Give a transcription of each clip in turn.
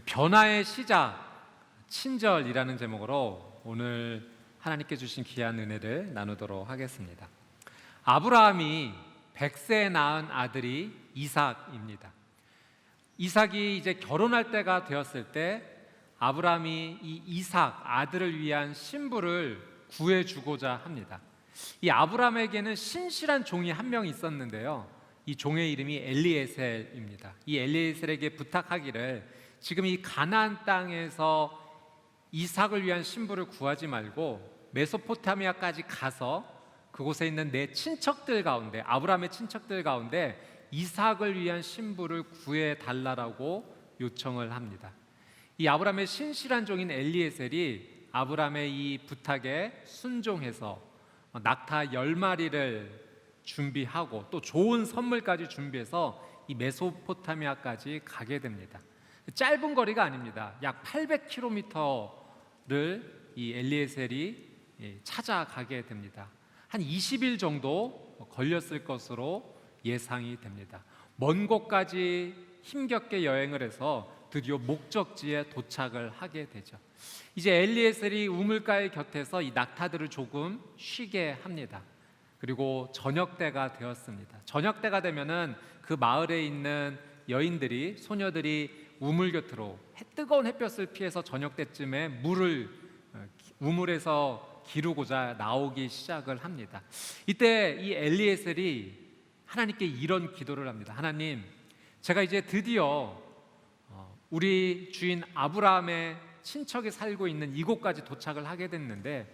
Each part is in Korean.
변화의 시작, 친절이라는 제목으로 오늘 하나님께 주신 귀한 은혜를 나누도록 하겠습니다. 아브라함이 100세에 낳은 아들이 이삭입니다. 이삭이 이제 결혼할 때가 되었을 때 아브라함이 이 이삭 아들을 위한 신부를 구해주고자 합니다. 이 아브라함에게는 신실한 종이 한 명 있었는데요, 이 종의 이름이 엘리에셀입니다. 이 엘리에셀에게 부탁하기를 지금 이 가나안 땅에서 이삭을 위한 신부를 구하지 말고 메소포타미아까지 가서 그곳에 있는 내 친척들 가운데, 아브라함의 친척들 가운데 이삭을 위한 신부를 구해달라고 요청을 합니다. 이 아브라함의 신실한 종인 엘리에셀이 아브라함의 이 부탁에 순종해서 낙타 10마리를 준비하고 또 좋은 선물까지 준비해서 이 메소포타미아까지 가게 됩니다. 짧은 거리가 아닙니다. 약 800km를 이 엘리에셀이 찾아가게 됩니다. 한 20일 정도 걸렸을 것으로 예상이 됩니다. 먼 곳까지 힘겹게 여행을 해서 드디어 목적지에 도착을 하게 되죠. 이제 엘리에셀이 우물가의 곁에서 이 낙타들을 조금 쉬게 합니다. 그리고 저녁 때가 되었습니다. 저녁 때가 되면은 그 마을에 있는 여인들이, 소녀들이 우물 곁으로 뜨거운 햇볕을 피해서 저녁 때쯤에 물을 우물에서 기르고자 나오기 시작을 합니다. 이때 이 엘리에셀이 하나님께 이런 기도를 합니다. 하나님, 제가 이제 드디어 우리 주인 아브라함의 친척이 살고 있는 이곳까지 도착을 하게 됐는데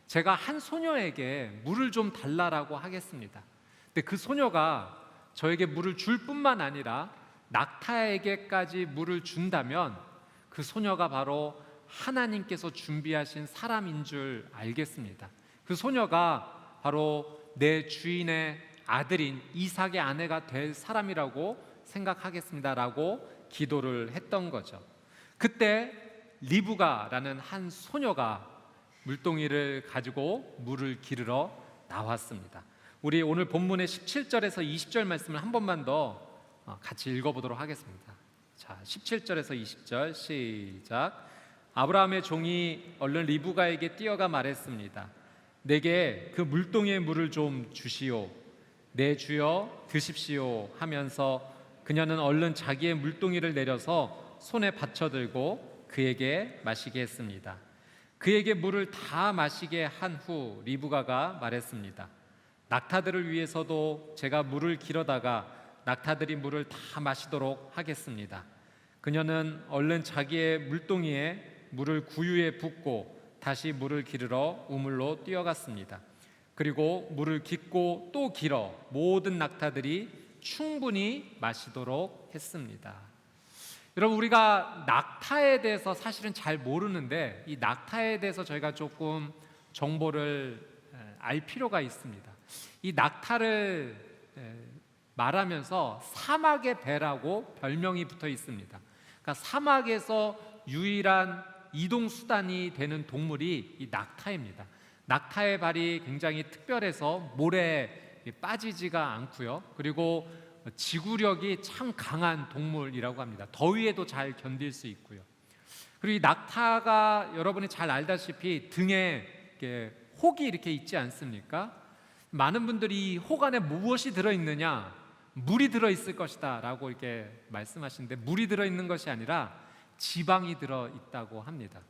제가 한 소녀에게 물을 좀 달라라고 하겠습니다. 근데 그 소녀가 저에게 물을 줄 뿐만 아니라 낙타에게까지 물을 준다면 그 소녀가 바로 하나님께서 준비하신 사람인 줄 알겠습니다. 그 소녀가 바로 내 주인의 아들인 이삭의 아내가 될 사람이라고 생각하겠습니다라고 기도를 했던 거죠. 그때 리브가라는 한 소녀가 물동이를 가지고 물을 기르러 나왔습니다. 우리 오늘 본문의 17절에서 20절 말씀을 한 번만 더 같이 읽어보도록 하겠습니다. 자, 17절에서 20절 시작. 아브라함의 종이 얼른 리브가에게 뛰어가 말했습니다. 내게 그 물동이의 물을 좀 주시오. 내 주여 드십시오 하면서 그녀는 얼른 자기의 물동이를 내려서 손에 받쳐들고 그에게 마시게 했습니다. 그에게 물을 다 마시게 한 후 리브가가 말했습니다. 낙타들을 위해서도 제가 물을 기르다가 낙타들이 물을 다 마시도록 하겠습니다. 그녀는 얼른 자기의 물동이에 물을 구유에 붓고 다시 물을 기르러 우물로 뛰어갔습니다. 그리고 물을 깃고 또 길어 모든 낙타들이 충분히 마시도록 했습니다. 여러분, 우리가 낙타에 대해서 사실은 잘 모르는데 이 낙타에 대해서 저희가 조금 정보를 알 필요가 있습니다. 이 낙타를 말하면서 사막의 배라고 별명이 붙어 있습니다. 그러니까 사막에서 유일한 이동 수단이 되는 동물이 이 낙타입니다. 낙타의 발이 굉장히 특별해서 모래에 빠지지가 않고요. 그리고 지구력이 참 강한 동물이라고 합니다. 더위에도 잘 견딜 수 있고요. 그리고 이 낙타가 여러분이 잘 알다시피 등에 이렇게 혹이 이렇게 있지 않습니까? 많은 분들이 이 혹 안에 무엇이 들어있느냐, 물이 들어있을 것이다 라고 이렇게 말씀하시는데 물이 들어있는 것이 아니라 지방이 들어있다고 합니다.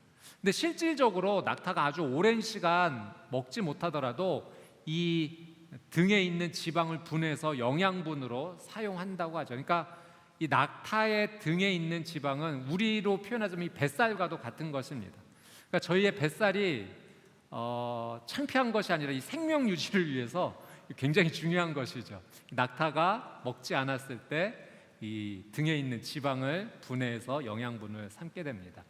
근데 실질적으로 낙타가 아주 오랜 시간 먹지 못하더라도 이 등에 있는 지방을 분해서 영양분으로 사용한다고 하죠. 그러니까 이 낙타의 등에 있는 지방은 우리로 표현하자면 이 뱃살과도 같은 것입니다. 그러니까 저희의 뱃살이 창피한 것이 아니라 이 생명 유지를 위해서 굉장히 중요한 것이죠. 낙타가 먹지 않았을 때 이 등에 있는 지방을 분해해서 영양분을 삼게 됩니다.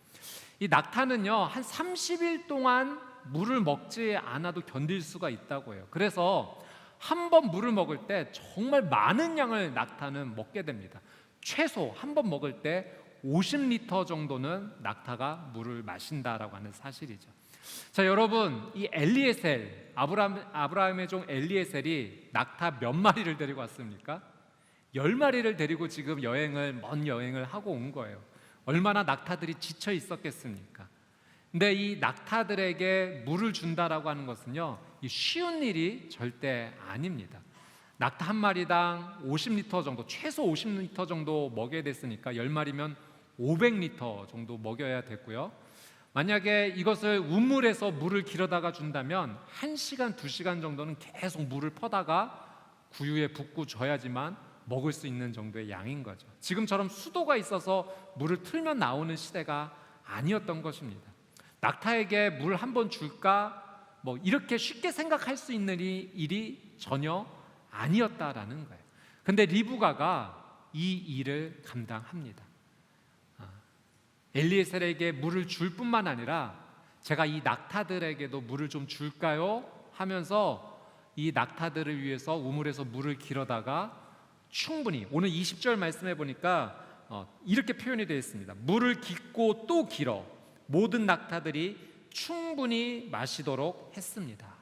이 낙타는요, 한 30일 동안 물을 먹지 않아도 견딜 수가 있다고 해요. 그래서 한 번 물을 먹을 때 정말 많은 양을 낙타는 먹게 됩니다. 최소 한 번 먹을 때 50리터 정도는 낙타가 물을 마신다라고 하는 사실이죠. 자, 여러분, 이 엘리에셀, 아브라함의 종 엘리에셀이 낙타 몇 마리를 데리고 왔습니까? 10마리를 데리고 지금 먼 여행을 하고 온 거예요. 얼마나 낙타들이 지쳐 있었겠습니까? 근데 이 낙타들에게 물을 준다라고 하는 것은요, 이 쉬운 일이 절대 아닙니다. 낙타 한 마리당 50리터 정도, 최소 50리터 정도 먹여야 됐으니까 10마리면 500리터 정도 먹여야 됐고요. 만약에 이것을 우물에서 물을 길어다가 준다면 1시간, 2시간 정도는 계속 물을 퍼다가 구유에 붓고 줘야지만 먹을 수 있는 정도의 양인 거죠. 지금처럼 수도가 있어서 물을 틀면 나오는 시대가 아니었던 것입니다. 낙타에게 물 한 번 줄까? 이렇게 쉽게 생각할 수 있는 일이 전혀 아니었다라는 거예요. 근데 리브가가 이 일을 감당합니다. 엘리에셀에게 물을 줄 뿐만 아니라 제가 이 낙타들에게도 물을 좀 줄까요? 하면서 이 낙타들을 위해서 우물에서 물을 길어다가 충분히, 오늘 20절 말씀해 보니까 이렇게 표현이 되어 있습니다. 물을 깊고 또 길어 모든 낙타들이 충분히 마시도록 했습니다.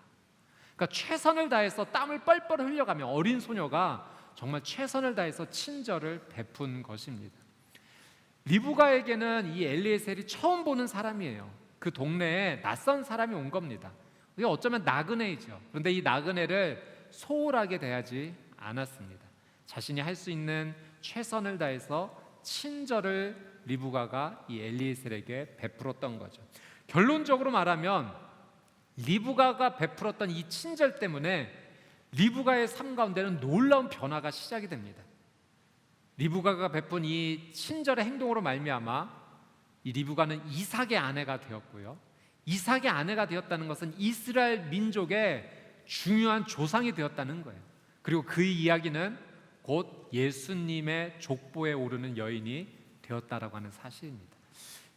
그러니까 최선을 다해서 땀을 뻘뻘 흘려가며 어린 소녀가 정말 최선을 다해서 친절을 베푼 것입니다. 리브가에게는 이 엘리에셀이 처음 보는 사람이에요. 그 동네에 낯선 사람이 온 겁니다. 이게 어쩌면 나그네이죠. 그런데 이 나그네를 소홀하게 대하지 않았습니다. 자신이 할 수 있는 최선을 다해서 친절을 리브가가 이 엘리에셀에게 베풀었던 거죠. 결론적으로 말하면 리브가가 베풀었던 이 친절 때문에 리브가의 삶 가운데는 놀라운 변화가 시작이 됩니다. 리브가가 베푼 이 친절의 행동으로 말미암아 이 리브가는 이삭의 아내가 되었고요. 이삭의 아내가 되었다는 것은 이스라엘 민족의 중요한 조상이 되었다는 거예요. 그리고 그의 이야기는 곧 예수님의 족보에 오르는 여인이 되었다라고 하는 사실입니다.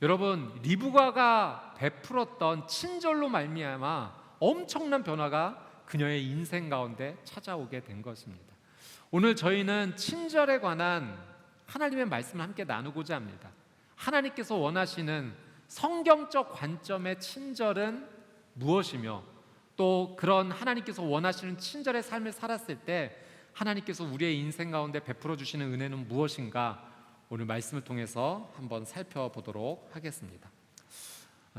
여러분, 리브가가 베풀었던 친절로 말미암아 엄청난 변화가 그녀의 인생 가운데 찾아오게 된 것입니다. 오늘 저희는 친절에 관한 하나님의 말씀을 함께 나누고자 합니다. 하나님께서 원하시는 성경적 관점의 친절은 무엇이며 또 그런 하나님께서 원하시는 친절의 삶을 살았을 때 하나님께서 우리의 인생 가운데 베풀어 주시는 은혜는 무엇인가, 오늘 말씀을 통해서 한번 살펴보도록 하겠습니다.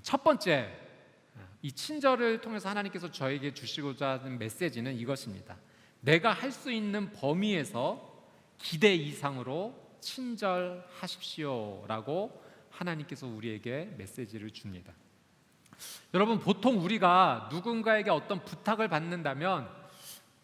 첫 번째, 이 친절을 통해서 하나님께서 저에게 주시고자 하는 메시지는 이것입니다. 내가 할 수 있는 범위에서 기대 이상으로 친절하십시오 라고 하나님께서 우리에게 메시지를 줍니다. 여러분, 보통 우리가 누군가에게 어떤 부탁을 받는다면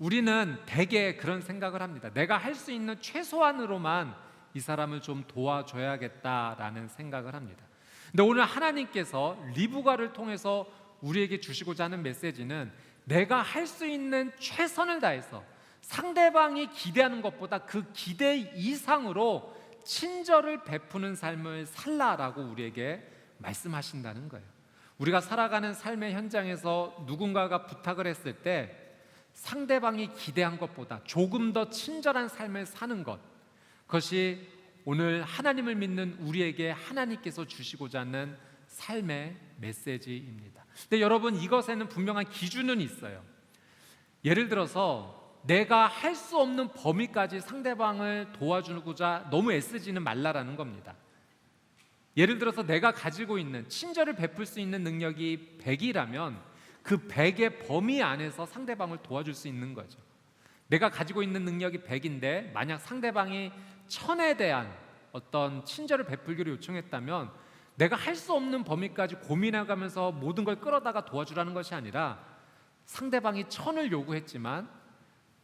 우리는 대개 그런 생각을 합니다. 내가 할 수 있는 최소한으로만 이 사람을 좀 도와줘야겠다라는 생각을 합니다. 근데 오늘 하나님께서 리브가를 통해서 우리에게 주시고자 하는 메시지는 내가 할 수 있는 최선을 다해서 상대방이 기대하는 것보다 그 기대 이상으로 친절을 베푸는 삶을 살라라고 우리에게 말씀하신다는 거예요. 우리가 살아가는 삶의 현장에서 누군가가 부탁을 했을 때 상대방이 기대한 것보다 조금 더 친절한 삶을 사는 것, 그것이 오늘 하나님을 믿는 우리에게 하나님께서 주시고자 하는 삶의 메시지입니다. 근데 여러분, 이것에는 분명한 기준은 있어요. 예를 들어서 내가 할 수 없는 범위까지 상대방을 도와주고자 너무 애쓰지는 말라라는 겁니다. 예를 들어서 내가 가지고 있는 친절을 베풀 수 있는 능력이 100이라면 그 100의 범위 안에서 상대방을 도와줄 수 있는 거죠. 내가 가지고 있는 능력이 100인데 만약 상대방이 1000에 대한 어떤 친절을 베풀기를 요청했다면 내가 할 수 없는 범위까지 고민해가면서 모든 걸 끌어다가 도와주라는 것이 아니라 상대방이 1000을 요구했지만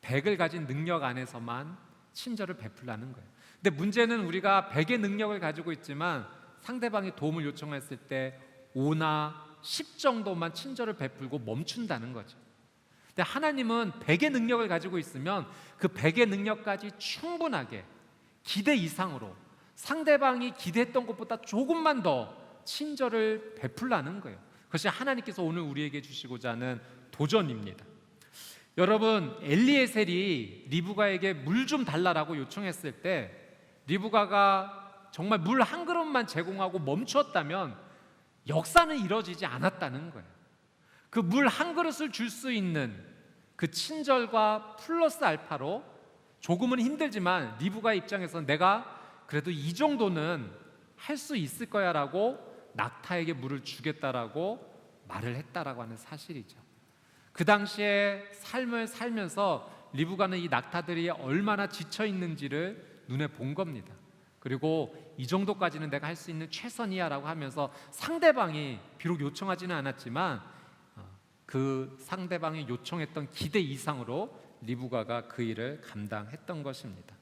100을 가진 능력 안에서만 친절을 베풀라는 거예요. 근데 문제는 우리가 100의 능력을 가지고 있지만 상대방이 도움을 요청했을 때 5나 10 정도만 친절을 베풀고 멈춘다는 거죠. 근데 하나님은 100의 능력을 가지고 있으면 그 100의 능력까지 충분하게 기대 이상으로 상대방이 기대했던 것보다 조금만 더 친절을 베풀라는 거예요. 그것이 하나님께서 오늘 우리에게 주시고자 하는 도전입니다. 여러분, 엘리에셀이 리브가에게 물 좀 달라라고 요청했을 때 리브가가 정말 물 한 그릇만 제공하고 멈추었다면 역사는 이루어지지 않았다는 거예요. 그 물 한 그릇을 줄 수 있는 그 친절과 플러스 알파로 조금은 힘들지만 리브가의 입장에서는 내가 그래도 이 정도는 할 수 있을 거야 라고 낙타에게 물을 주겠다라고 말을 했다라고 하는 사실이죠. 그 당시에 삶을 살면서 리브가는 이 낙타들이 얼마나 지쳐 있는지를 눈에 본 겁니다. 그리고 이 정도까지는 내가 할 수 있는 최선이야 라고 하면서 상대방이 비록 요청하지는 않았지만 그 상대방이 요청했던 기대 이상으로 리브가가 그 일을 감당했던 것입니다.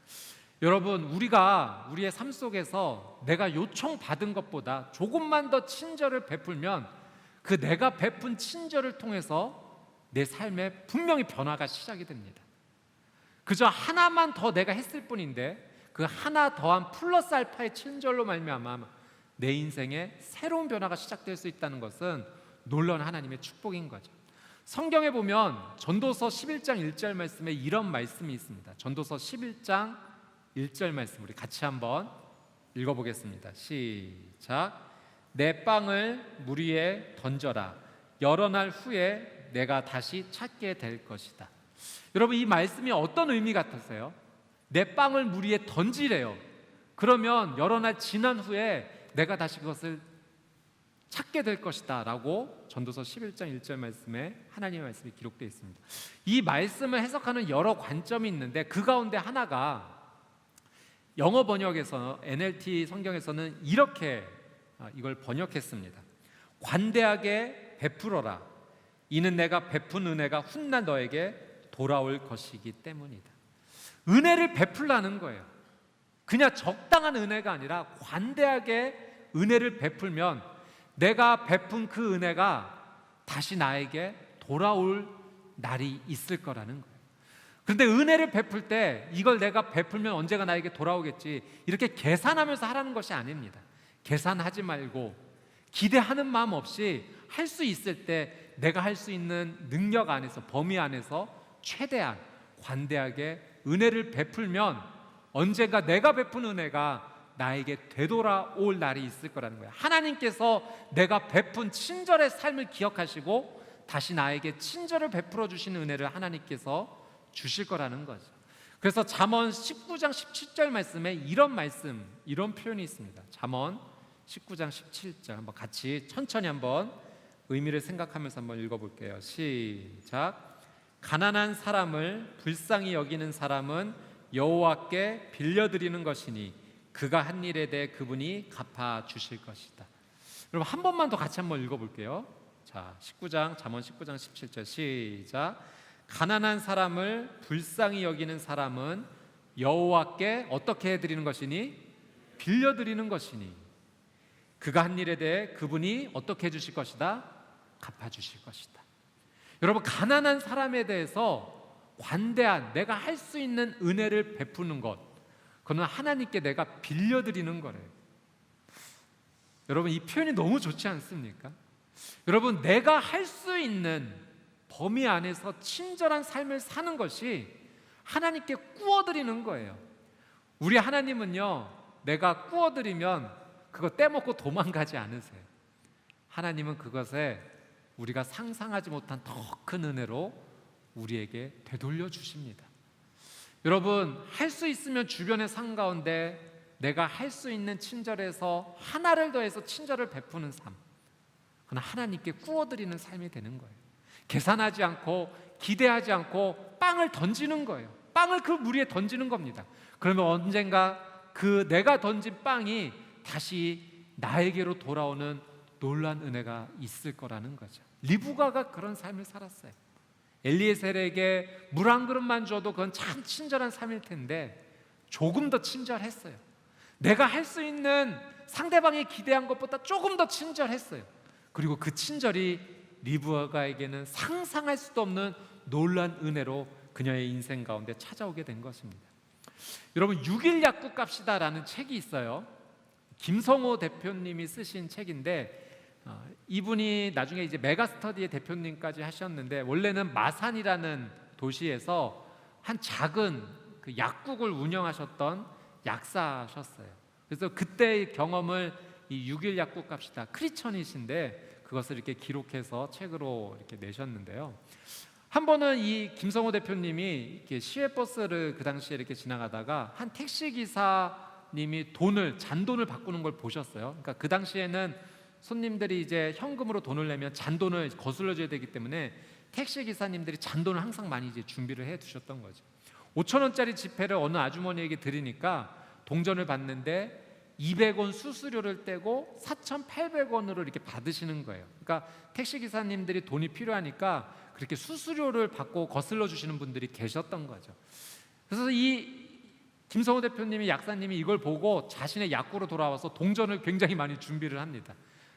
여러분, 우리가 우리의 삶 속에서 내가 요청받은 것보다 조금만 더 친절을 베풀면 그 내가 베푼 친절을 통해서 내 삶에 분명히 변화가 시작이 됩니다. 그저 하나만 더 내가 했을 뿐인데 그 하나 더한 플러스 알파의 친절로 말미암아 내 인생에 새로운 변화가 시작될 수 있다는 것은 놀라운 하나님의 축복인 거죠. 성경에 보면 전도서 11장 1절 말씀에 이런 말씀이 있습니다. 전도서 11장 1절 말씀 우리 같이 한번 읽어보겠습니다. 시작. 내 빵을 물 위에 던져라. 여러 날 후에 내가 다시 찾게 될 것이다. 여러분, 이 말씀이 어떤 의미 같으세요? 내 빵을 물 위에 던지래요. 그러면 여러 날 지난 후에 내가 다시 그것을 찾게 될 것이다 라고 전도서 11장 1절 말씀에 하나님의 말씀이 기록되어 있습니다. 이 말씀을 해석하는 여러 관점이 있는데 그 가운데 하나가 영어 번역에서 NLT 성경에서는 이렇게 이걸 번역했습니다. 관대하게 베풀어라. 이는 내가 베푼 은혜가 훗날 너에게 돌아올 것이기 때문이다. 은혜를 베풀라는 거예요. 그냥 적당한 은혜가 아니라 관대하게 은혜를 베풀면 내가 베푼 그 은혜가 다시 나에게 돌아올 날이 있을 거라는 거예요. 그런데 은혜를 베풀 때 이걸 내가 베풀면 언제가 나에게 돌아오겠지 이렇게 계산하면서 하라는 것이 아닙니다. 계산하지 말고 기대하는 마음 없이 할 수 있을 때 내가 할 수 있는 능력 안에서 범위 안에서 최대한 관대하게 은혜를 베풀면 언젠가 내가 베푼 은혜가 나에게 되돌아올 날이 있을 거라는 거예요. 하나님께서 내가 베푼 친절의 삶을 기억하시고 다시 나에게 친절을 베풀어 주시는 은혜를 하나님께서 주실 거라는 거죠. 그래서 잠언 19장 17절 말씀에 이런 말씀, 이런 표현이 있습니다. 잠언 19장 17절 한번 같이 천천히 한번 의미를 생각하면서 한번 읽어볼게요. 시작. 가난한 사람을 불쌍히 여기는 사람은 여호와께 빌려드리는 것이니 그가 한 일에 대해 그분이 갚아 주실 것이다. 여러분, 한 번만 더 같이 한번 읽어볼게요. 자, 잠언 19장 17절 시작. 가난한 사람을 불쌍히 여기는 사람은 여호와께 어떻게 해드리는 것이니? 빌려드리는 것이니 그가 한 일에 대해 그분이 어떻게 해주실 것이다? 갚아주실 것이다. 여러분, 가난한 사람에 대해서 관대한 내가 할 수 있는 은혜를 베푸는 것, 그건 하나님께 내가 빌려드리는 거래요. 여러분, 이 표현이 너무 좋지 않습니까? 여러분, 내가 할 수 있는 범위 안에서 친절한 삶을 사는 것이 하나님께 꾸어드리는 거예요. 우리 하나님은요, 내가 꾸어드리면 그거 떼먹고 도망가지 않으세요. 하나님은 그것에 우리가 상상하지 못한 더 큰 은혜로 우리에게 되돌려 주십니다. 여러분, 할 수 있으면 주변의 삶 가운데 내가 할 수 있는 친절에서 하나를 더해서 친절을 베푸는 삶, 그건 하나님께 꾸어드리는 삶이 되는 거예요. 계산하지 않고 기대하지 않고 빵을 던지는 거예요. 빵을 그 물 위에 던지는 겁니다. 그러면 언젠가 그 내가 던진 빵이 다시 나에게로 돌아오는 놀라운 은혜가 있을 거라는 거죠. 리브가가 그런 삶을 살았어요. 엘리에셀에게 물 한 그릇만 줘도 그건 참 친절한 삶일 텐데 조금 더 친절했어요. 내가 할 수 있는 상대방이 기대한 것보다 조금 더 친절했어요. 그리고 그 친절이 리브가에게는 상상할 수도 없는 놀라운 은혜로 그녀의 인생 가운데 찾아오게 된 것입니다. 여러분, 6일 약국 갑시다라는 책이 있어요. 김성호 대표님이 쓰신 책인데 이분이 나중에 이제 메가스터디의 대표님까지 하셨는데 원래는 마산이라는 도시에서 한 작은 그 약국을 운영하셨던 약사셨어요. 그래서 그때의 경험을 이 6일 약국 갑시다 크리천이신데 그것을 이렇게 기록해서 책으로 이렇게 내셨는데요. 한 번은 이 김성호 대표님이 이렇게 시외버스를 그 당시에 이렇게 지나가다가 한 택시 기사 기사님이 잔돈을 바꾸는 걸 보셨어요. 그러니까 그 당시에는 손님들이 이제 현금으로 돈을 내면 잔돈을 거슬러줘야 되기 때문에 택시 기사님들이 잔돈을 항상 많이 이제 준비를 해 두셨던 거죠. 5천 원짜리 지폐를 어느 아주머니에게 드리니까 동전을 받는데 200원 수수료를 떼고 4,800원으로 이렇게 받으시는 거예요. 그러니까 택시 기사님들이 돈이 필요하니까 그렇게 수수료를 받고 거슬러 주시는 분들이 계셨던 거죠. 그래서 이 김성호 대표님이, 약사님이 이걸 보고 자신의 약국으로 돌아와서 동전을 굉장히 많이 준비를 합니다.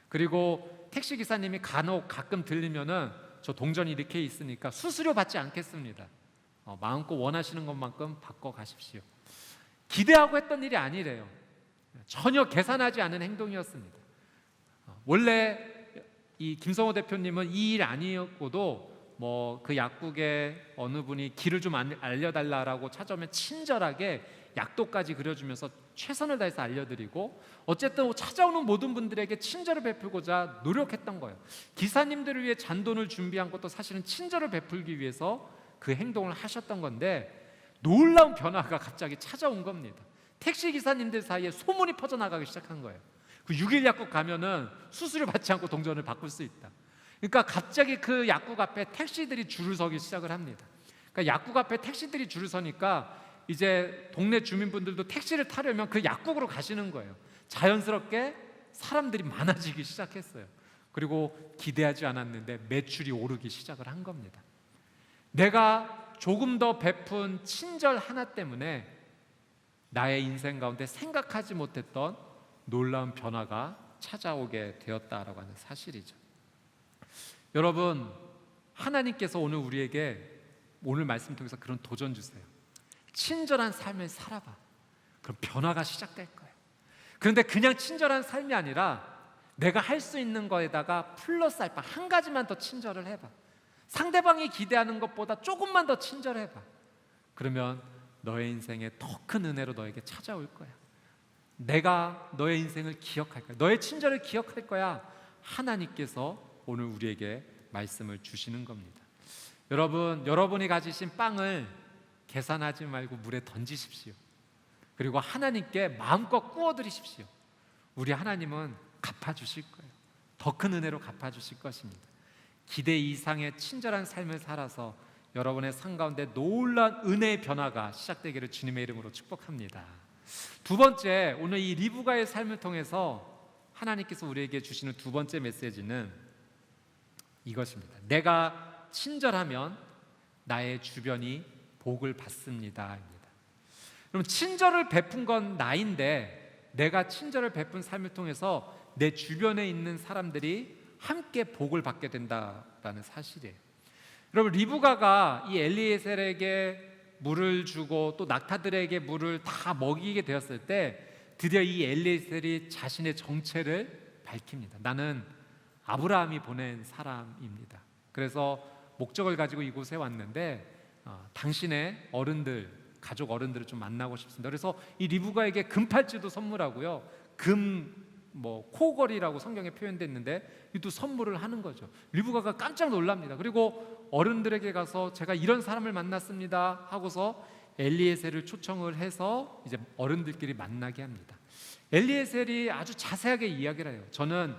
그리고 택시 기사님이 가끔 들리면은 저 동전이 이렇게 있으니까 수수료 받지 않겠습니다. 마음껏 원하시는 것만큼 바꿔 가십시오. 기대하고 했던 일이 아니래요. 전혀 계산하지 않은 행동이었습니다. 원래 이 김성호 대표님은 이 일 아니었고도 뭐 그 약국에 어느 분이 길을 좀 알려달라고 찾아오면 친절하게 약도까지 그려주면서 최선을 다해서 알려드리고, 어쨌든 찾아오는 모든 분들에게 친절을 베풀고자 노력했던 거예요. 기사님들을 위해 잔돈을 준비한 것도 사실은 친절을 베풀기 위해서 그 행동을 하셨던 건데, 놀라운 변화가 갑자기 찾아온 겁니다. 택시 기사님들 사이에 소문이 퍼져나가기 시작한 거예요. 그 6일 약국 가면은 수수료 받지 않고 동전을 바꿀 수 있다. 그러니까 갑자기 그 약국 앞에 택시들이 줄을 서기 시작을 합니다. 그러니까 약국 앞에 택시들이 줄을 서니까 이제 동네 주민분들도 택시를 타려면 그 약국으로 가시는 거예요. 자연스럽게 사람들이 많아지기 시작했어요. 그리고 기대하지 않았는데 매출이 오르기 시작을 한 겁니다. 내가 조금 더 베푼 친절 하나 때문에 나의 인생 가운데 생각하지 못했던 놀라운 변화가 찾아오게 되었다라고 하는 사실이죠. 여러분, 하나님께서 오늘 말씀 통해서 그런 도전 주세요. 친절한 삶을 살아봐. 그럼 변화가 시작될 거예요. 그런데 그냥 친절한 삶이 아니라 내가 할 수 있는 거에다가 플러스 알파 한 가지만 더 친절을 해봐. 상대방이 기대하는 것보다 조금만 더 친절해봐. 그러면 너의 인생에 더 큰 은혜로 너에게 찾아올 거야. 내가 너의 인생을 기억할 거야. 너의 친절을 기억할 거야. 하나님께서 오늘 우리에게 말씀을 주시는 겁니다. 여러분, 여러분이 가지신 빵을 계산하지 말고 물에 던지십시오. 그리고 하나님께 마음껏 구워드리십시오. 우리 하나님은 갚아주실 거예요. 더 큰 은혜로 갚아주실 것입니다. 기대 이상의 친절한 삶을 살아서 여러분의 삶 가운데 놀라운 은혜의 변화가 시작되기를 주님의 이름으로 축복합니다. 두 번째, 오늘 이 리브가의 삶을 통해서 하나님께서 우리에게 주시는 두 번째 메시지는 이것입니다. 내가 친절하면 나의 주변이 복을 받습니다. 그럼 친절을 베푼 건 나인데, 내가 친절을 베푼 삶을 통해서 내 주변에 있는 사람들이 함께 복을 받게 된다라는 사실이에요. 여러분, 리브가가 이 엘리에셀에게 물을 주고 또 낙타들에게 물을 다 먹이게 되었을 때 드디어 이 엘리에셀이 자신의 정체를 밝힙니다. 나는 아브라함이 보낸 사람입니다. 그래서 목적을 가지고 이곳에 왔는데 당신의 가족 어른들을 좀 만나고 싶습니다. 그래서 이 리브가에게 금팔찌도 선물하고요, 코걸이라고 성경에 표현됐는데 이도 선물을 하는 거죠. 리브가가 깜짝 놀랍니다. 그리고 어른들에게 가서 제가 이런 사람을 만났습니다 하고서 엘리에셀을 초청을 해서 이제 어른들끼리 만나게 합니다. 엘리에셀이 아주 자세하게 이야기를 해요. 저는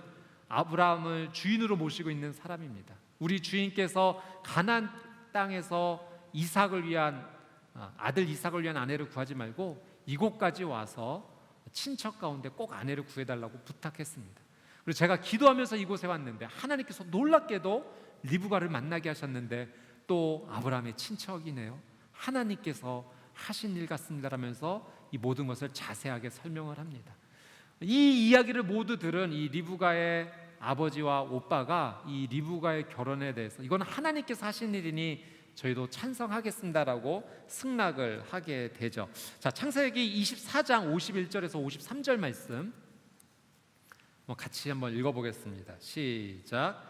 아브라함을 주인으로 모시고 있는 사람입니다. 우리 주인께서 가나안 땅에서 아들 이삭을 위한 아내를 구하지 말고 이곳까지 와서 친척 가운데 꼭 아내를 구해달라고 부탁했습니다. 그리고 제가 기도하면서 이곳에 왔는데 하나님께서 놀랍게도 리브가를 만나게 하셨는데 또 아브라함의 친척이네요. 하나님께서 하신 일 같습니다라면서 이 모든 것을 자세하게 설명을 합니다. 이 이야기를 모두 들은 이 리브가의 아버지와 오빠가 이 리브가의 결혼에 대해서 이건 하나님께서 하신 일이니 저희도 찬성하겠습니다라고 승낙을 하게 되죠. 자, 창세기 24장 51절에서 53절 말씀 같이 한번 읽어보겠습니다. 시작.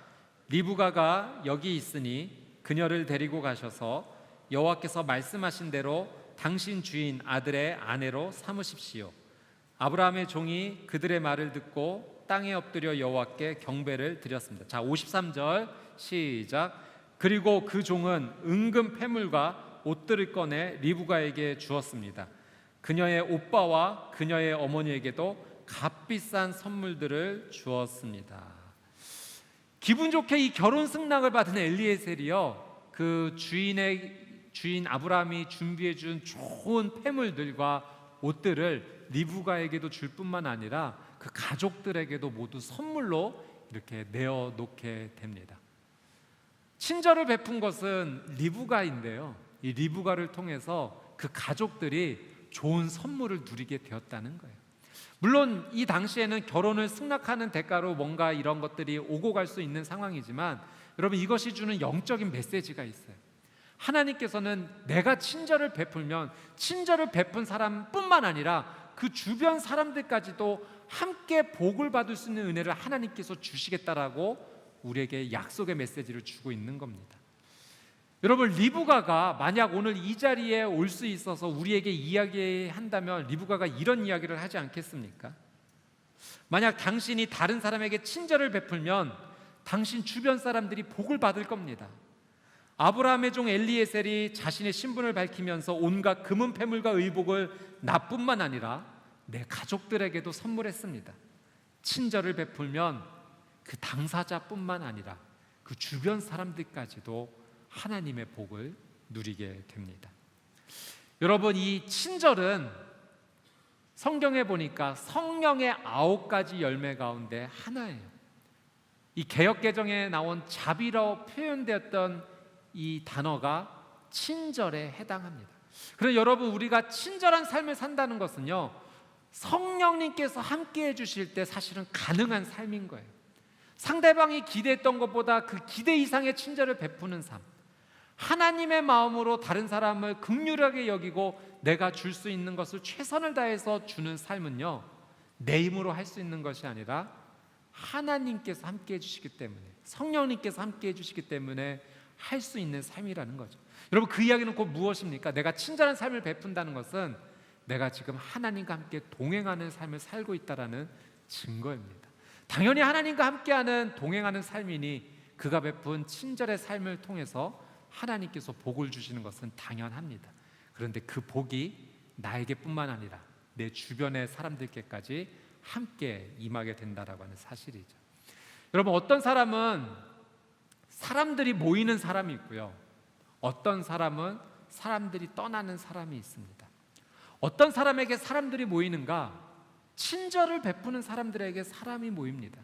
리브가가 여기 있으니 그녀를 데리고 가셔서 여호와께서 말씀하신 대로 당신 주인 아들의 아내로 삼으십시오. 아브라함의 종이 그들의 말을 듣고 땅에 엎드려 여호와께 경배를 드렸습니다. 자, 53절 시작. 그리고 그 종은 은금 패물과 옷들을 꺼내 리브가에게 주었습니다. 그녀의 오빠와 그녀의 어머니에게도 값비싼 선물들을 주었습니다. 기분 좋게 이 결혼 승낙을 받은 엘리에셀이요, 그 주인 아브라함이 준비해 준 좋은 폐물들과 옷들을 리브가에게도 줄 뿐만 아니라 그 가족들에게도 모두 선물로 이렇게 내어 놓게 됩니다. 친절을 베푼 것은 리브가인데요, 이 리브가를 통해서 그 가족들이 좋은 선물을 누리게 되었다는 거예요. 물론 이 당시에는 결혼을 승낙하는 대가로 뭔가 이런 것들이 오고 갈 수 있는 상황이지만, 여러분, 이것이 주는 영적인 메시지가 있어요. 하나님께서는 내가 친절을 베풀면 친절을 베푼 사람뿐만 아니라 그 주변 사람들까지도 함께 복을 받을 수 있는 은혜를 하나님께서 주시겠다라고 우리에게 약속의 메시지를 주고 있는 겁니다. 여러분, 리브가가 만약 오늘 이 자리에 올 수 있어서 우리에게 이야기한다면 리브가가 이런 이야기를 하지 않겠습니까? 만약 당신이 다른 사람에게 친절을 베풀면 당신 주변 사람들이 복을 받을 겁니다. 아브라함의 종 엘리에셀이 자신의 신분을 밝히면서 온갖 금은 패물과 의복을 나뿐만 아니라 내 가족들에게도 선물했습니다. 친절을 베풀면 그 당사자뿐만 아니라 그 주변 사람들까지도 하나님의 복을 누리게 됩니다. 여러분, 이 친절은 성경에 보니까 성령의 9가지 열매 가운데 하나예요. 이 개역개정에 나온 자비로 표현되었던 이 단어가 친절에 해당합니다. 그래서 여러분, 우리가 친절한 삶을 산다는 것은요, 성령님께서 함께 해주실 때 사실은 가능한 삶인 거예요. 상대방이 기대했던 것보다 그 기대 이상의 친절을 베푸는 삶, 하나님의 마음으로 다른 사람을 긍휼하게 여기고 내가 줄 수 있는 것을 최선을 다해서 주는 삶은요, 내 힘으로 할 수 있는 것이 아니라 하나님께서 함께 해주시기 때문에, 성령님께서 함께 해주시기 때문에 할 수 있는 삶이라는 거죠. 여러분, 그 이야기는 곧 무엇입니까? 내가 친절한 삶을 베푼다는 것은 내가 지금 하나님과 함께 동행하는 삶을 살고 있다는 증거입니다. 당연히 하나님과 함께하는 동행하는 삶이니 그가 베푼 친절의 삶을 통해서 하나님께서 복을 주시는 것은 당연합니다. 그런데 그 복이 나에게뿐만 아니라 내 주변의 사람들께까지 함께 임하게 된다라고 하는 사실이죠. 여러분, 어떤 사람은 사람들이 모이는 사람이 있고요, 어떤 사람은 사람들이 떠나는 사람이 있습니다. 어떤 사람에게 사람들이 모이는가? 친절을 베푸는 사람들에게 사람이 모입니다.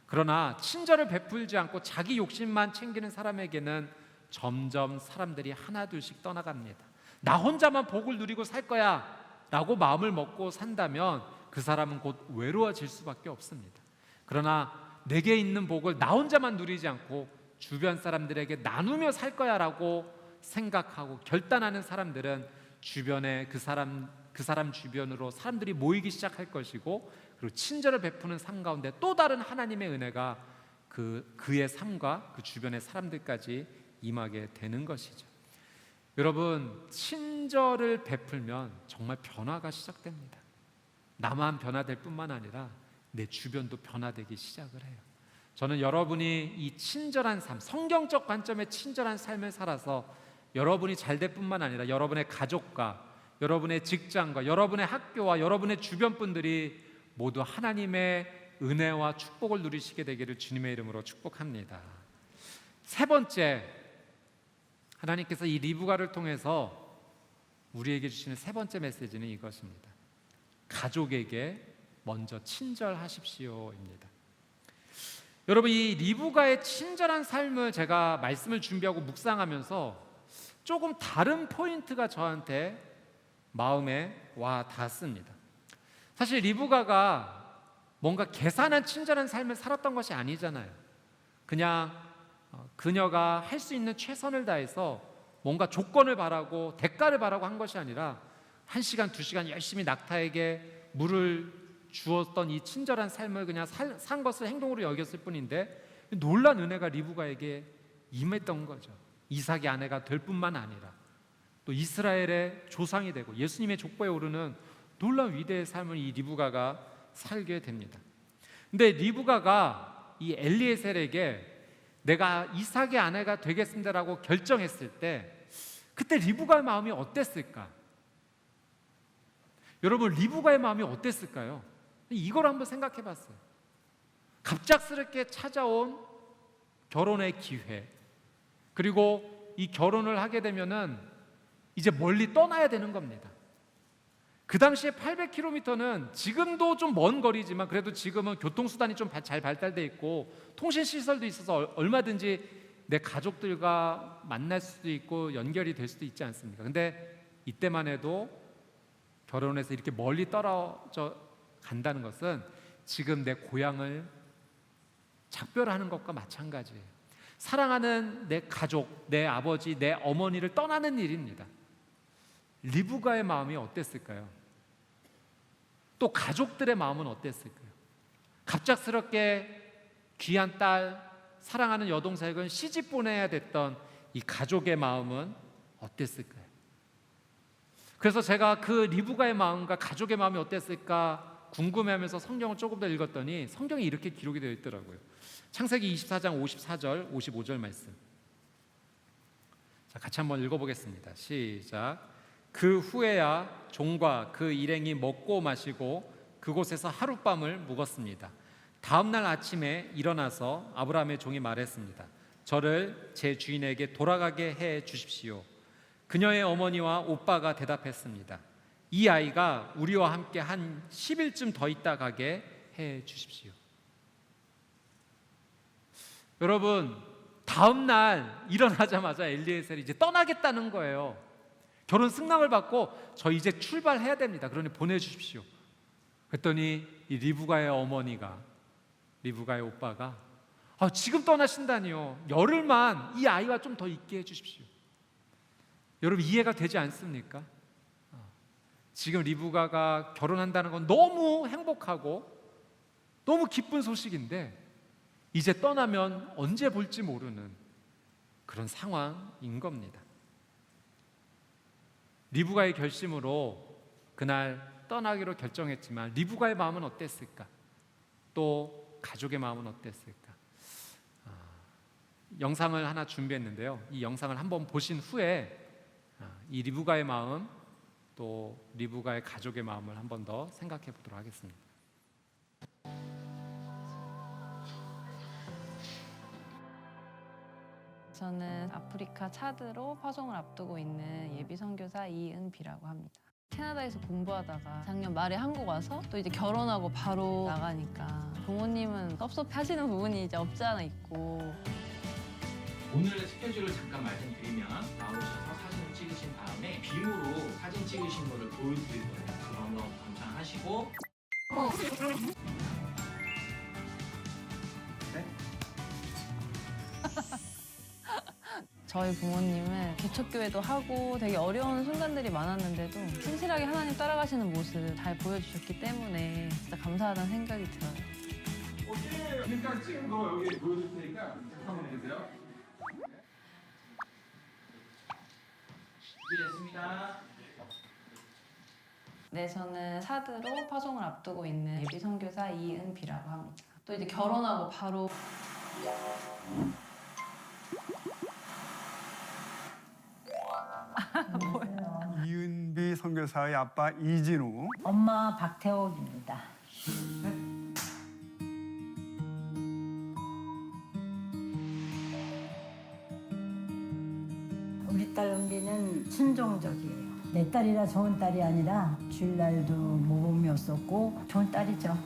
그러나 친절을 베풀지 않고 자기 욕심만 챙기는 사람에게는 점점 사람들이 하나둘씩 떠나갑니다. 나 혼자만 복을 누리고 살 거야 라고 마음을 먹고 산다면 그 사람은 곧 외로워질 수밖에 없습니다. 그러나 내게 있는 복을 나 혼자만 누리지 않고 주변 사람들에게 나누며 살 거야 라고 생각하고 결단하는 사람들은 주변에 그 사람 주변으로 사람들이 모이기 시작할 것이고, 그리고 친절을 베푸는 삶 가운데 또 다른 하나님의 은혜가 그의 삶과 그 주변의 사람들까지 임하게 되는 것이죠. 여러분, 친절을 베풀면 정말 변화가 시작됩니다. 나만 변화될 뿐만 아니라 내 주변도 변화되기 시작을 해요. 저는 여러분이 이 친절한 삶, 성경적 관점의 친절한 삶을 살아서 여러분이 잘 될 뿐만 아니라 여러분의 가족과 여러분의 직장과 여러분의 학교와 여러분의 주변 분들이 모두 하나님의 은혜와 축복을 누리시게 되기를 주님의 이름으로 축복합니다. 세 번째, 하나님께서 이 리브가를 통해서 우리에게 주시는 세 번째 메시지는 이것입니다. 가족에게 먼저 친절하십시오입니다. 여러분, 이 리브가의 친절한 삶을 제가 말씀을 준비하고 묵상하면서 조금 다른 포인트가 저한테 마음에 와 닿습니다. 사실 리브가가 뭔가 계산한 친절한 삶을 살았던 것이 아니잖아요. 그냥 그녀가 할 수 있는 최선을 다해서 뭔가 조건을 바라고 대가를 바라고 한 것이 아니라 1시간, 2시간 열심히 낙타에게 물을 주었던 이 친절한 삶을 그냥 산 것을 행동으로 여겼을 뿐인데, 놀란 은혜가 리브가에게 임했던 거죠. 이삭의 아내가 될 뿐만 아니라 또 이스라엘의 조상이 되고 예수님의 족보에 오르는 놀라운 위대의 삶을 이 리브가가 살게 됩니다. 근데 리브가가 이 엘리에셀에게 내가 이삭의 아내가 되겠습니다라고 결정했을 때 그때 리브가의 마음이 어땠을까? 여러분, 리브가의 마음이 어땠을까요? 이걸 한번 생각해 봤어요. 갑작스럽게 찾아온 결혼의 기회, 그리고 이 결혼을 하게 되면은 이제 멀리 떠나야 되는 겁니다. 그 당시에 800km는 지금도 좀 먼 거리지만 그래도 지금은 교통수단이 좀 잘 발달돼 있고 통신시설도 있어서 얼마든지 내 가족들과 만날 수도 있고 연결이 될 수도 있지 않습니까? 근데 이때만 해도 결혼해서 이렇게 멀리 떨어져 간다는 것은 지금 내 고향을 작별하는 것과 마찬가지예요. 사랑하는 내 가족, 내 아버지, 내 어머니를 떠나는 일입니다. 리브가의 마음이 어땠을까요? 또 가족들의 마음은 어땠을까요? 갑작스럽게 귀한 딸, 사랑하는 여동생은 시집 보내야 됐던 이 가족의 마음은 어땠을까요? 그래서 제가 그 리브가의 마음과 가족의 마음이 어땠을까 궁금해하면서 성경을 조금 더 읽었더니 성경에 이렇게 기록이 되어 있더라고요. 창세기 24장 54절 55절 말씀. 자, 같이 한번 읽어보겠습니다. 시작. 그 후에야 종과 그 일행이 먹고 마시고 그곳에서 하룻밤을 묵었습니다. 다음 날 아침에 일어나서 아브라함의 종이 말했습니다. 저를 제 주인에게 돌아가게 해 주십시오. 그녀의 어머니와 오빠가 대답했습니다. 이 아이가 우리와 함께 한 10일쯤 더 있다 가게 해 주십시오. 여러분, 다음 날 일어나자마자 엘리에셀이 이제 떠나겠다는 거예요. 결혼 승낙을 받고 저 이제 출발해야 됩니다. 그러니 보내주십시오. 그랬더니 이 리브가의 어머니가, 리브가의 오빠가 지금 떠나신다니요. 열흘만 이 아이와 좀 더 있게 해주십시오. 여러분, 이해가 되지 않습니까? 지금 리브가가 결혼한다는 건 너무 행복하고 너무 기쁜 소식인데 이제 떠나면 언제 볼지 모르는 그런 상황인 겁니다. 리브가의 결심으로 그날 떠나기로 결정했지만 리브가의 마음은 어땠을까? 또 가족의 마음은 어땠을까? 영상을 하나 준비했는데요. 이 영상을 한번 보신 후에 이 리브가의 마음, 또 리브가의 가족의 마음을 한 번 더 생각해 보도록 하겠습니다. 저는 아프리카 차드로 파송을 앞두고 있는 예비 선교사 이은비라고 합니다. 캐나다에서 공부하다가 작년 말에 한국 와서 또 이제 결혼하고 바로 나가니까 부모님은 섭섭하시는 부분이 이제 없지 않아 있고. 오늘의 스케줄을 잠깐 말씀드리면 나오셔서 사진을 찍으신 다음에 빔으로 사진 찍으신 거를 보여드릴 거예요. 그런 거 감상하시고 저희 부모님은 개척교회도 하고 되게 어려운 순간들이 많았는데도 신실하게 하나님 따라가시는 모습 잘 보여주셨기 때문에 진짜 감사하다는 생각이 들어요. 일단 찍은 거 여기 보여줄 테니까 한번 보세요. 준비됐습니다. 네, 저는 차드로 파송을 앞두고 있는 예비 선교사 이은비라고 합니다. 또 이제 결혼하고 바로 이은비 선교사의 아빠 이진우, 엄마 박태옥입니다. 우리 딸 은비는 순종적이에요. 내 딸이라 좋은 딸이 아니라 주일날도 모범이 없었고 좋은 딸이죠.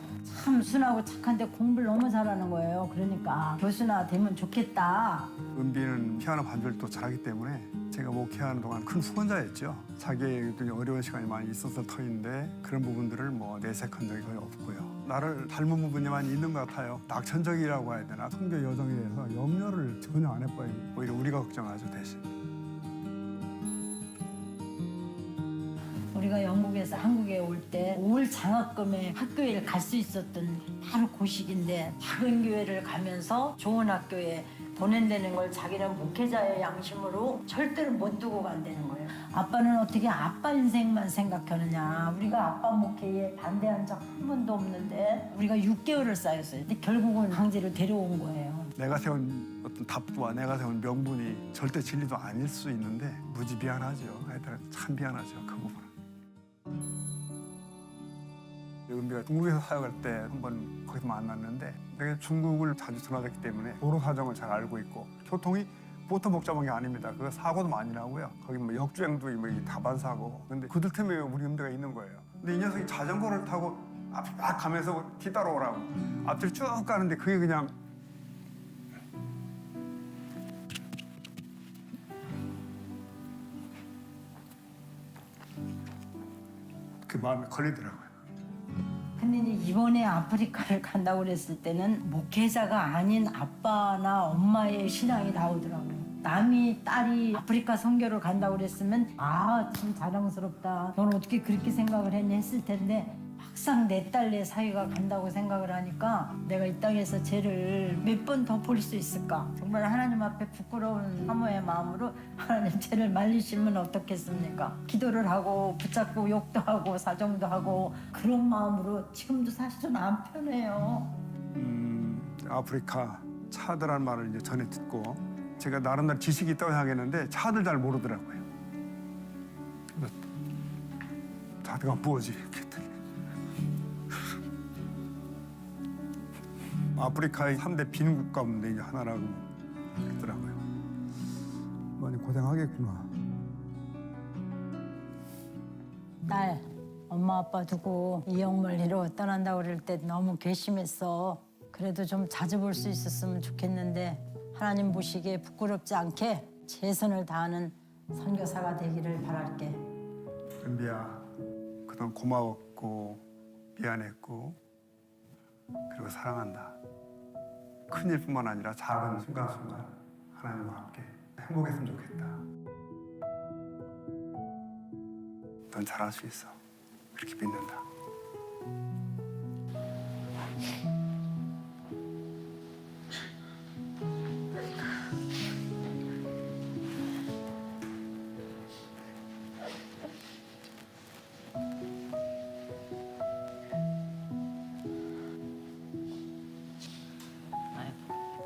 참 순하고 착한데 공부를 너무 잘하는 거예요. 그러니까 교수나 되면 좋겠다. 은비는 피아노 반주를 잘하기 때문에 제가 목회하는 동안 큰 후원자였죠. 자기의 어려운 시간이 많이 있었을 터인데 그런 부분들을 내색한 적이 거의 없고요. 나를 닮은 부분이 많이 있는 것 같아요. 낙천적이라고 해야 되나? 선교 여정에 대해서 염려를 전혀 안 해봐요. 오히려 우리가 걱정하죠, 대신. 우리가 영국에서 한국에 올 때 올 장학금에 학교에 갈 수 있었던 바로 그 시기인데 작은 교회를 가면서 좋은 학교에 보낸다는 걸 자기는 목회자의 양심으로 절대로 못 두고 간다는 거예요. 아빠는 어떻게 아빠 인생만 생각하느냐. 우리가 아빠 목회에 반대한 적 한 번도 없는데 우리가 6개월을 쌓였어요. 근데 결국은 강제로 데려온 거예요. 내가 세운 어떤 답과 내가 세운 명분이 절대 진리도 아닐 수 있는데 무지 미안하죠. 하여튼 참 미안하죠, 그 부분은. 은비가 중국에서 사역할 때 한번 거기서 만났는데 내가 중국을 자주 전화했기 때문에 도로 사정을 잘 알고 있고 교통이 보통 복잡한 게 아닙니다. 그 사고도 많이 나고요. 거기 뭐 역주행도 뭐 다반 사고. 근데 그들 때문에 우리 은비가 있는 거예요. 근데 이 녀석이 자전거를 타고 앞에 막 가면서 뒤따라오라고 앞뒤로 쭉 가는데 그게 그냥 그 마음에 걸리더라고요. 근데 이제 이번에 아프리카를 간다고 그랬을 때는 목회자가 아닌 아빠나 엄마의 신앙이 나오더라고요. 남이 딸이 아프리카 선교를 간다고 그랬으면 아, 참 자랑스럽다. 넌 어떻게 그렇게 생각을 했니 했을 텐데 막상 내 딸 내 사위가 간다고 생각을 하니까 내가 이 땅에서 쟤를 몇 번 더 볼 수 있을까? 정말 하나님 앞에 부끄러운 사모의 마음으로 하나님 쟤를 말리시면 어떻겠습니까? 기도를 하고 붙잡고 욕도 하고 사정도 하고 그런 마음으로 지금도 사실은 안 편해요. 아프리카 차드라는 말을 이제 전에 듣고 제가 나름대로 지식이 있다고 생각했는데 차들 잘 모르더라고요. 그래서 차드가 뭐지? 이렇게 했더니 아프리카의 3대 빈국 가운데 이제 하나라고 그러더라고요. 많이 고생하겠구나. 딸, 엄마 아빠 두고 이영물리로 떠난다고 그럴 때 너무 괘씸했어. 그래도 좀 자주 볼 수 있었으면 좋겠는데 하나님 보시기에 부끄럽지 않게 최선을 다하는 선교사가 되기를 바랄게. 은비야, 그동안 고마웠고 미안했고 그리고 사랑한다. 큰일뿐만 아니라 작은 순간순간 하나님과 함께 행복했으면 좋겠다. 넌 잘할 수 있어. 그렇게 믿는다.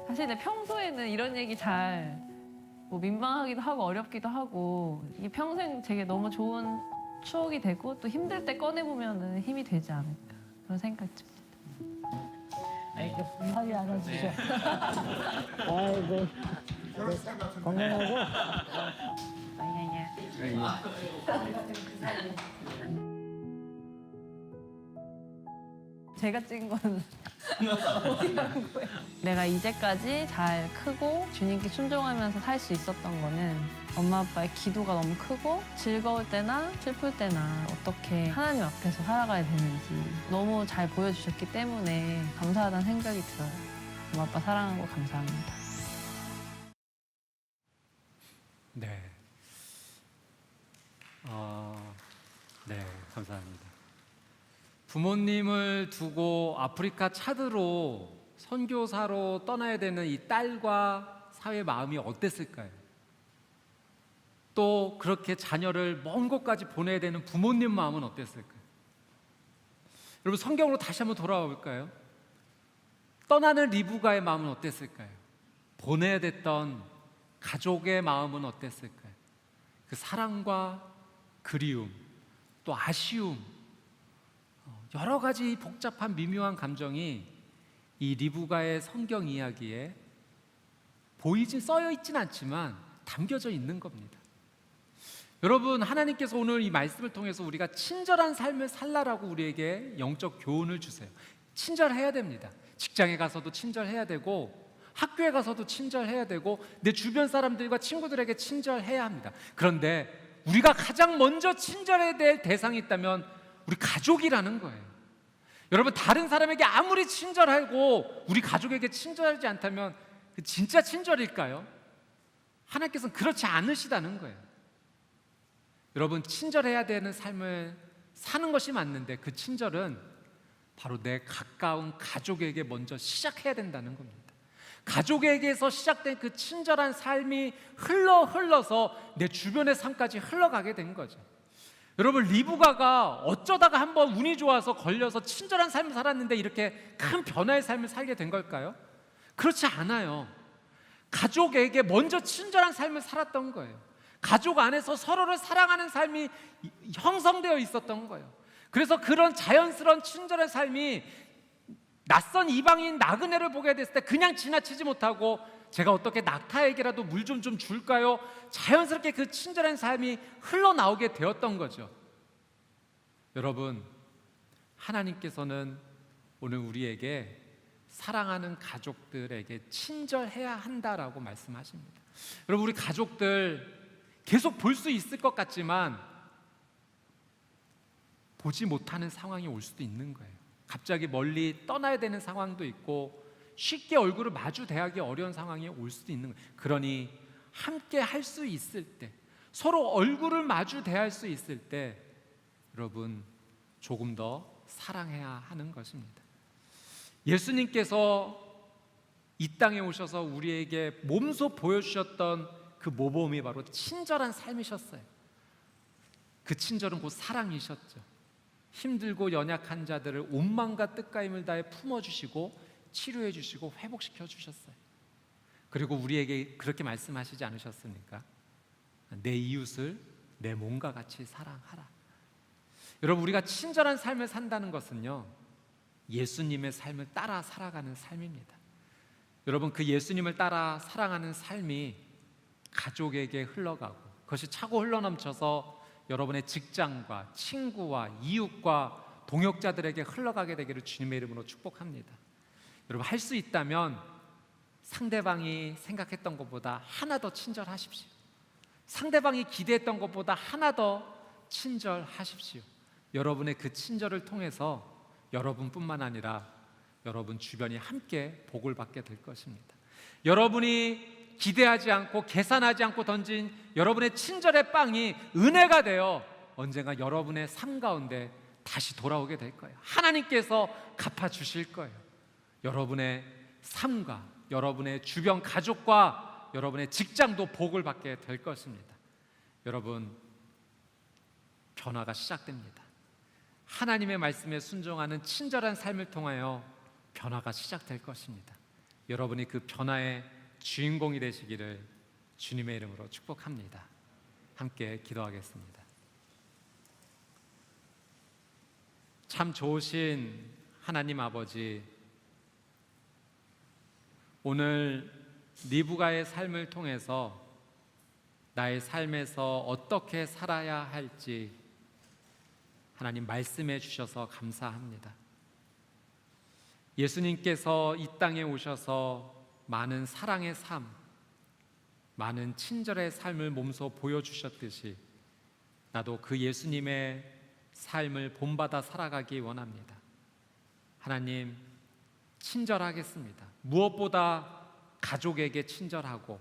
사실 내 평소에는 이런 얘기 잘 뭐 민망하기도 하고 어렵기도 하고 이게 평생 제게 너무 좋은 추억이 되고 또 힘들 때 꺼내보면 힘이 되지 않을까 그런 생각이 듭니다. 아이고, 사위 안아주셔. 아이고, 건강하고. 제가 찍은 거는 어디라는 거예요? 내가 이제까지 잘 크고 주님께 순종하면서 살 수 있었던 거는 엄마 아빠의 기도가 너무 크고 즐거울 때나 슬플 때나 어떻게 하나님 앞에서 살아가야 되는지 너무 잘 보여주셨기 때문에 감사하다는 생각이 들어요. 엄마 아빠 사랑하고 감사합니다. 네. 네, 감사합니다. 부모님을 두고 아프리카 차드로 선교사로 떠나야 되는 이 딸과 사위의 마음이 어땠을까요? 또 그렇게 자녀를 먼 곳까지 보내야 되는 부모님 마음은 어땠을까요? 여러분 성경으로 다시 한번 돌아와 볼까요? 떠나는 리브가의 마음은 어땠을까요? 보내야 됐던 가족의 마음은 어땠을까요? 그 사랑과 그리움, 또 아쉬움, 여러 가지 복잡한 미묘한 감정이 이 리브가의 성경 이야기에 써여 있진 않지만 담겨져 있는 겁니다. 여러분, 하나님께서 오늘 이 말씀을 통해서 우리가 친절한 삶을 살라라고 우리에게 영적 교훈을 주세요. 친절해야 됩니다. 직장에 가서도 친절해야 되고 학교에 가서도 친절해야 되고 내 주변 사람들과 친구들에게 친절해야 합니다. 그런데 우리가 가장 먼저 친절해야 될 대상이 있다면 우리 가족이라는 거예요. 여러분, 다른 사람에게 아무리 친절하고 우리 가족에게 친절하지 않다면 진짜 친절일까요? 하나님께서는 그렇지 않으시다는 거예요. 여러분, 친절해야 되는 삶을 사는 것이 맞는데 그 친절은 바로 내 가까운 가족에게 먼저 시작해야 된다는 겁니다. 가족에게서 시작된 그 친절한 삶이 흘러서 내 주변의 삶까지 흘러가게 된 거죠. 여러분, 리브가가 어쩌다가 한번 운이 좋아서 걸려서 친절한 삶을 살았는데 이렇게 큰 변화의 삶을 살게 된 걸까요? 그렇지 않아요. 가족에게 먼저 친절한 삶을 살았던 거예요. 가족 안에서 서로를 사랑하는 삶이 형성되어 있었던 거예요. 그래서 그런 자연스러운 친절한 삶이 낯선 이방인 나그네를 보게 됐을 때 그냥 지나치지 못하고 제가 어떻게 낙타에게라도 물 좀 줄까요? 자연스럽게 그 친절한 삶이 흘러나오게 되었던 거죠. 여러분, 하나님께서는 오늘 우리에게 사랑하는 가족들에게 친절해야 한다라고 말씀하십니다. 여러분, 우리 가족들 계속 볼 수 있을 것 같지만 보지 못하는 상황이 올 수도 있는 거예요. 갑자기 멀리 떠나야 되는 상황도 있고 쉽게 얼굴을 마주 대하기 어려운 상황이 올 수도 있는 거예요. 그러니 함께 할 수 있을 때, 서로 얼굴을 마주 대할 수 있을 때 여러분 조금 더 사랑해야 하는 것입니다. 예수님께서 이 땅에 오셔서 우리에게 몸소 보여주셨던 그 모범이 바로 친절한 삶이셨어요. 그 친절은 곧 사랑이셨죠. 힘들고 연약한 자들을 온마음과 뜻과 힘을 다해 품어주시고 치료해 주시고 회복시켜 주셨어요. 그리고 우리에게 그렇게 말씀하시지 않으셨습니까? 내 이웃을 내 몸과 같이 사랑하라. 여러분, 우리가 친절한 삶을 산다는 것은요, 예수님의 삶을 따라 살아가는 삶입니다. 여러분, 그 예수님을 따라 살아가는 삶이 가족에게 흘러가고 그것이 차고 흘러넘쳐서 여러분의 직장과 친구와 이웃과 동역자들에게 흘러가게 되기를 주님의 이름으로 축복합니다. 여러분, 할 수 있다면 상대방이 생각했던 것보다 하나 더 친절하십시오. 상대방이 기대했던 것보다 하나 더 친절하십시오. 여러분의 그 친절을 통해서 여러분뿐만 아니라 여러분 주변이 함께 복을 받게 될 것입니다. 여러분이 기대하지 않고 계산하지 않고 던진 여러분의 친절의 빵이 은혜가 되어 언젠가 여러분의 삶 가운데 다시 돌아오게 될 거예요. 하나님께서 갚아주실 거예요. 여러분의 삶과 여러분의 주변 가족과 여러분의 직장도 복을 받게 될 것입니다. 여러분, 변화가 시작됩니다. 하나님의 말씀에 순종하는 친절한 삶을 통하여 변화가 시작될 것입니다. 여러분이 그 변화의 주인공이 되시기를 주님의 이름으로 축복합니다. 함께 기도하겠습니다. 참 좋으신 하나님 아버지, 오늘 리브가의 삶을 통해서 나의 삶에서 어떻게 살아야 할지 하나님 말씀해 주셔서 감사합니다. 예수님께서 이 땅에 오셔서 많은 사랑의 삶, 많은 친절의 삶을 몸소 보여주셨듯이 나도 그 예수님의 삶을 본받아 살아가기 원합니다. 하나님, 친절하겠습니다. 무엇보다 가족에게 친절하고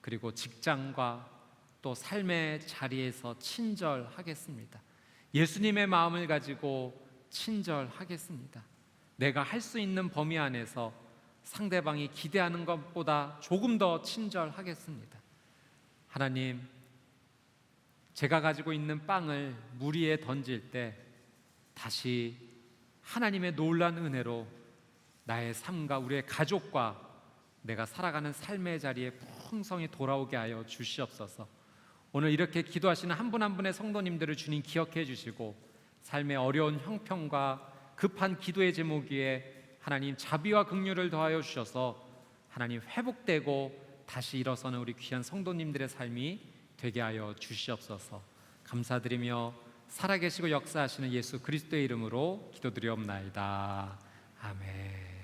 그리고 직장과 또 삶의 자리에서 친절하겠습니다. 예수님의 마음을 가지고 친절하겠습니다. 내가 할 수 있는 범위 안에서 상대방이 기대하는 것보다 조금 더 친절하겠습니다. 하나님, 제가 가지고 있는 빵을 물 위에 던질 때 다시 하나님의 놀라운 은혜로 나의 삶과 우리의 가족과 내가 살아가는 삶의 자리에 풍성히 돌아오게 하여 주시옵소서. 오늘 이렇게 기도하시는 한 분 한 분의 성도님들을 주님 기억해 주시고 삶의 어려운 형편과 급한 기도의 제목 위에 하나님 자비와 긍휼을 더하여 주셔서 하나님 회복되고 다시 일어서는 우리 귀한 성도님들의 삶이 되게 하여 주시옵소서. 감사드리며 살아계시고 역사하시는 예수 그리스도의 이름으로 기도드리옵나이다. 아멘.